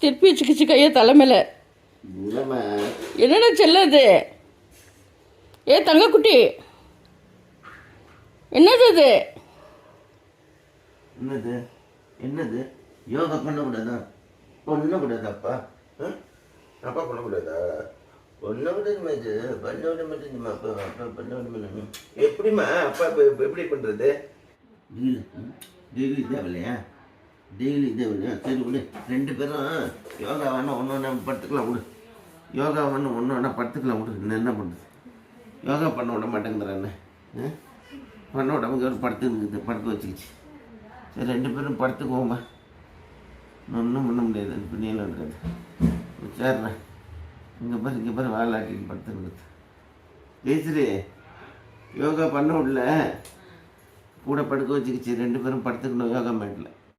திருப்பி வச்சுக்கிச்சு கையை தலைமையில். என்னடா செல்லது? ஏ தங்கக்குட்டி, என்னது அது? என்னது என்னது? யோகா பண்ணக்கூடாதா? பண்ணக்கூடாதா அப்பா? அப்பா பண்ணக்கூடாதா? பண்ண விட மாட்டேது, பண்ண விட மாட்டேங்குமா அப்பா? அப்பா பண்ண விட மாட்டேங்க. எப்படிம்மா அப்பா இப்போ எப்படி பண்ணுறது? டெய்லி இதே இல்லையா? டெய்லி இதே இல்லையா? சரி விடு, 2 பேரும் யோகா வேணா ஒன்று ஒன்றா படுத்துக்கலாம் விடு. யோகா வேணும் ஒன்று ஒன்றா படுத்துக்கலாம் விடு. இன்னும் என்ன பண்ணுறது? யோகா பண்ண விட மாட்டேங்கிறானே. பண்ண விடாம ஒரு படுக்க வச்சுக்கிச்சு. சரி 2 பேரும் படுத்துக்குவோம்மா. ஒன்றும் பண்ண முடியாது, அது பின்னியெல்லாம் இருக்காது. சரிண்ணே, இங்கே பாரு வாழாட்டின்னு படுத்துக்கிறது. ஜெயஸ்ரீ யோகா பண்ண விடல, கூட படுக்க வச்சுக்கிச்சு. 2 பேரும் படுத்துக்கணும் யோகா மேட்டில்.